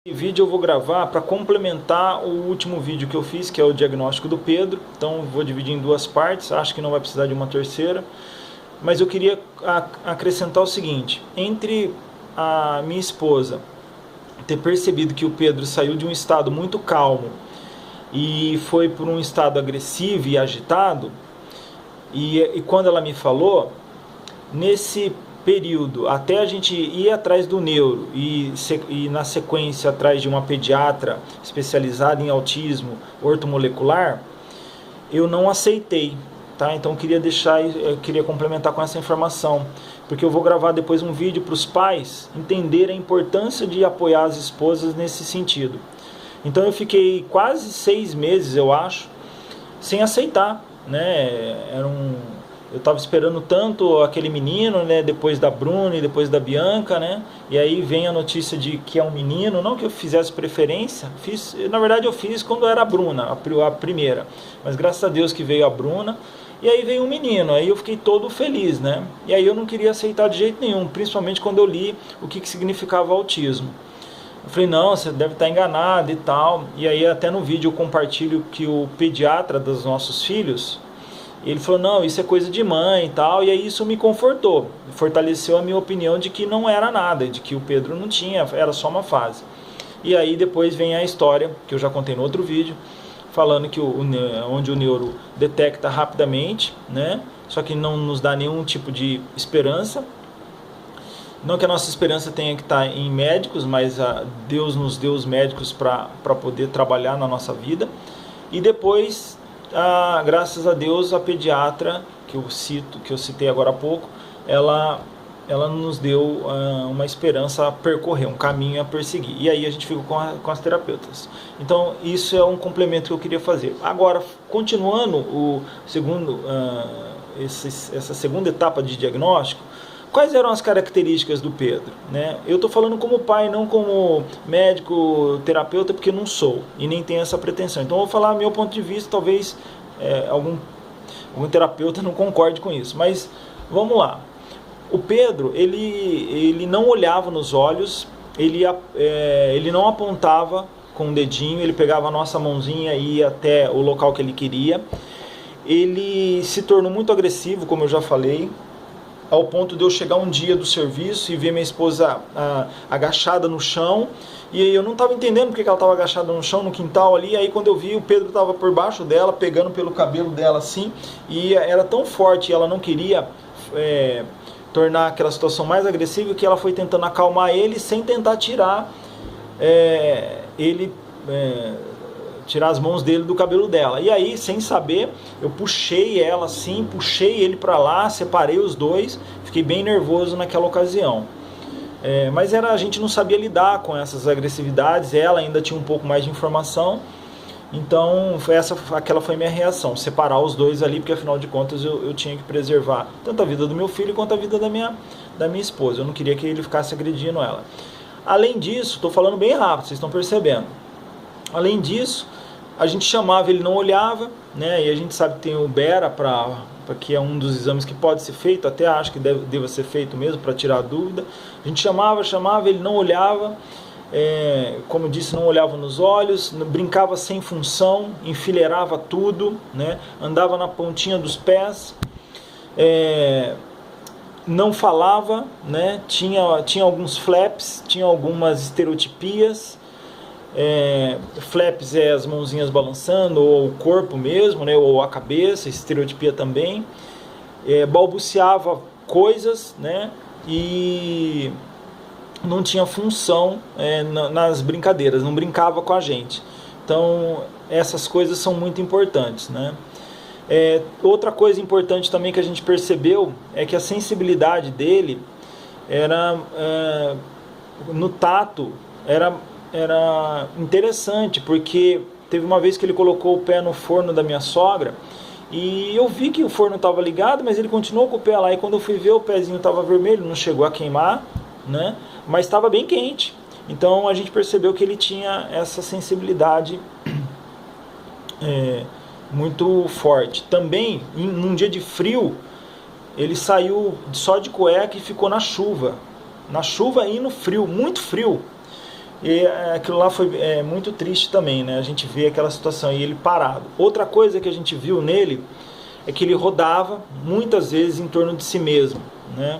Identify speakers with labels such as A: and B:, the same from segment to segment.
A: Esse vídeo eu vou gravar para complementar o último vídeo que eu fiz, que é o diagnóstico do Pedro. Então vou dividir em duas partes, acho que não vai precisar de uma terceira. Mas eu queria acrescentar o seguinte: entre a minha esposa ter percebido que o Pedro saiu de um estado muito calmo e foi para um estado agressivo e agitado, e quando ela me falou, nesse período, até a gente ir atrás do neuro e na sequência atrás de uma pediatra especializada em autismo ortomolecular, eu não aceitei, tá? Então eu queria complementar com essa informação, porque eu vou gravar depois um vídeo para os pais entenderem a importância de apoiar as esposas nesse sentido. Então eu fiquei quase 6 meses, eu acho, sem aceitar, né? Eu estava esperando tanto aquele menino, né, depois da Bruna e depois da Bianca, né, e aí vem a notícia de que é um menino. Não que eu fizesse preferência, na verdade eu fiz quando era a Bruna, a primeira, mas graças a Deus que veio a Bruna, e aí veio um menino, aí eu fiquei todo feliz, né, e aí eu não queria aceitar de jeito nenhum, principalmente quando eu li o que significava autismo. Eu falei, não, você deve estar enganado e tal, e aí até no vídeo eu compartilho que o pediatra dos nossos filhos, ele falou, não, isso é coisa de mãe e tal, e aí isso me confortou, fortaleceu a minha opinião de que não era nada, de que o Pedro não tinha, era só uma fase. E aí depois vem a história, que eu já contei no outro vídeo, falando que onde o neuro detecta rapidamente, né, só que não nos dá nenhum tipo de esperança. Não que a nossa esperança tenha que estar em médicos, mas Deus nos deu os médicos para poder trabalhar na nossa vida. E depois, graças a Deus, a pediatra que eu citei agora há pouco, ela nos deu uma esperança a percorrer, um caminho a perseguir. E aí a gente fica com as terapeutas. Então isso é um complemento que eu queria fazer. Agora, continuando essa segunda etapa de diagnóstico, quais eram as características do Pedro, né? Eu estou falando como pai, não como médico, terapeuta, porque não sou e nem tenho essa pretensão. Então eu vou falar meu ponto de vista, talvez algum terapeuta não concorde com isso, mas vamos lá. O Pedro, ele não olhava nos olhos, ele não apontava com o dedinho, ele pegava a nossa mãozinha e ia até o local que ele queria. Ele se tornou muito agressivo, como eu já falei, ao ponto de eu chegar um dia do serviço e ver minha esposa agachada no chão, e eu não estava entendendo porque ela estava agachada no chão, no quintal ali. Aí quando eu vi, o Pedro estava por baixo dela, pegando pelo cabelo dela assim, e era tão forte, e ela não queria tornar aquela situação mais agressiva, que ela foi tentando acalmar ele, sem tentar tirar tirar as mãos dele do cabelo dela. E aí, sem saber, eu puxei ela assim, puxei ele para lá, separei os dois, fiquei bem nervoso naquela ocasião. Mas a gente não sabia lidar com essas agressividades, ela ainda tinha um pouco mais de informação, então aquela foi minha reação, separar os dois ali, porque afinal de contas eu tinha que preservar tanto a vida do meu filho quanto a vida da minha esposa. Eu não queria que ele ficasse agredindo ela. Além disso, estou falando bem rápido, vocês estão percebendo. Além disso, a gente chamava, ele não olhava, né? E a gente sabe que tem o Bera, que é um dos exames que pode ser feito, até acho que deva ser feito mesmo, para tirar a dúvida. A gente chamava, ele não olhava, como eu disse, não olhava nos olhos, brincava sem função, enfileirava tudo, né? Andava na pontinha dos pés, não falava, né? Tinha alguns flaps, tinha algumas estereotipias. Flaps é as mãozinhas balançando, ou o corpo mesmo, né, ou a cabeça, estereotipia também. Balbuciava coisas, né, e não tinha função nas brincadeiras, não brincava com a gente. Então essas coisas são muito importantes, né. Outra coisa importante também que a gente percebeu é que a sensibilidade dele no tato era interessante, porque teve uma vez que ele colocou o pé no forno da minha sogra, e eu vi que o forno estava ligado, mas ele continuou com o pé lá, e quando eu fui ver, o pezinho estava vermelho, não chegou a queimar, né? Mas estava bem quente. Então a gente percebeu que ele tinha essa sensibilidade muito forte. Também, num dia de frio, ele saiu só de cueca e ficou na chuva e no frio, muito frio. E aquilo lá foi muito triste também, né? A gente vê aquela situação e ele parado. Outra coisa que a gente viu nele é que ele rodava muitas vezes em torno de si mesmo, né?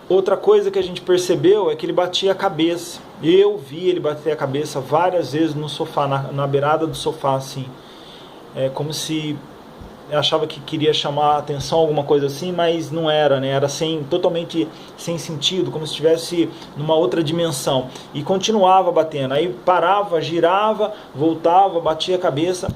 A: Outra coisa que a gente percebeu é que ele batia a cabeça. Eu vi ele bater a cabeça várias vezes no sofá, na beirada do sofá, assim. Como se achava que queria chamar a atenção, alguma coisa assim, mas não era, né? Era totalmente sem sentido, como se estivesse numa outra dimensão. E continuava batendo. Aí parava, girava, voltava, batia a cabeça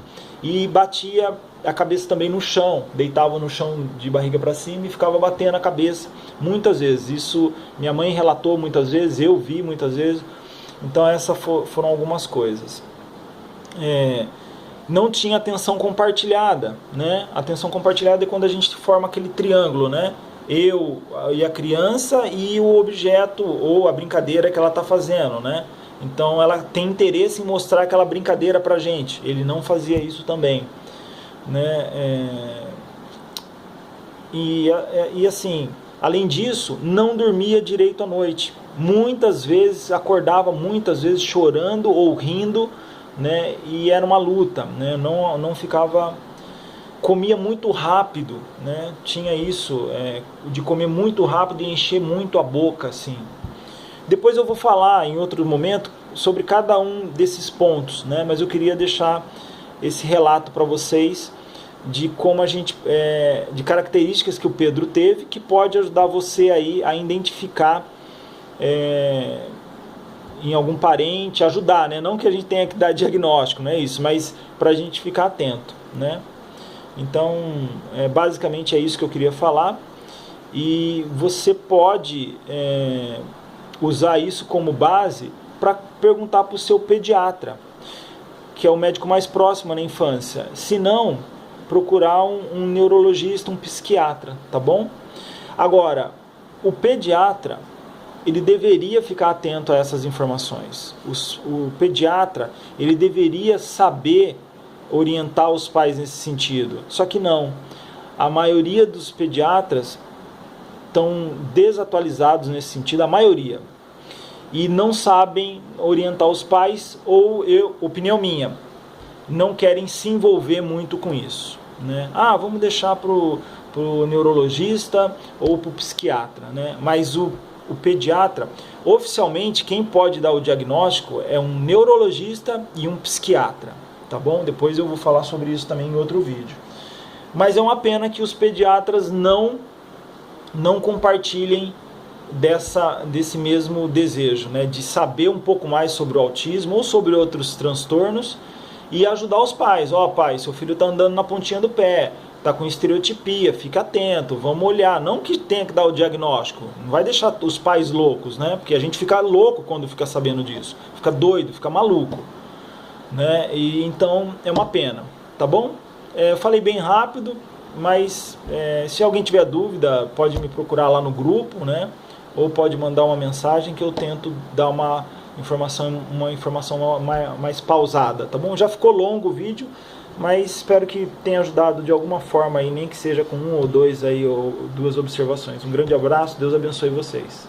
A: e batia a cabeça também no chão. Deitava no chão de barriga para cima e ficava batendo a cabeça muitas vezes. Isso minha mãe relatou muitas vezes, eu vi muitas vezes. Então essas foram algumas coisas. Não tinha atenção compartilhada, né? Atenção compartilhada é quando a gente forma aquele triângulo, né? Eu e a criança e o objeto ou a brincadeira que ela está fazendo, né? Então ela tem interesse em mostrar aquela brincadeira pra gente. Ele não fazia isso também, né? E assim, além disso, não dormia direito à noite. Muitas vezes acordava, muitas vezes chorando ou rindo, né? E era uma luta, né? Não ficava, comia muito rápido, né? Tinha isso de comer muito rápido e encher muito a boca, assim. Depois eu vou falar em outro momento sobre cada um desses pontos, né? Mas eu queria deixar esse relato para vocês de como de características que o Pedro teve, que pode ajudar você aí a identificar em algum parente, ajudar, né? Não que a gente tenha que dar diagnóstico, não é isso, mas para a gente ficar atento, né? Então, basicamente é isso que eu queria falar. E você pode usar isso como base para perguntar para o seu pediatra, que é o médico mais próximo na infância. Se não, procurar um neurologista, um psiquiatra, tá bom? Agora, o pediatra, ele deveria ficar atento a essas informações. O pediatra, ele deveria saber orientar os pais nesse sentido. Só que não. A maioria dos pediatras estão desatualizados nesse sentido, a maioria. E não sabem orientar os pais, ou opinião minha, não querem se envolver muito com isso, né? Vamos deixar pro neurologista ou pro psiquiatra, né? Mas o pediatra, oficialmente, quem pode dar o diagnóstico é um neurologista e um psiquiatra, tá bom? Depois eu vou falar sobre isso também em outro vídeo. Mas é uma pena que os pediatras não compartilhem desse mesmo desejo, né? De saber um pouco mais sobre o autismo ou sobre outros transtornos e ajudar os pais. Pai, seu filho está andando na pontinha do pé, está com estereotipia, fica atento, vamos olhar. Não que tenha que dar o diagnóstico, não vai deixar os pais loucos, né? Porque a gente fica louco quando fica sabendo disso, fica doido, fica maluco, né? E então é uma pena, tá bom? Eu falei bem rápido, mas se alguém tiver dúvida, pode me procurar lá no grupo, né? Ou pode mandar uma mensagem que eu tento dar uma informação mais pausada, tá bom? Já ficou longo o vídeo, mas espero que tenha ajudado de alguma forma aí, nem que seja com um ou dois aí, ou duas observações. Um grande abraço, Deus abençoe vocês.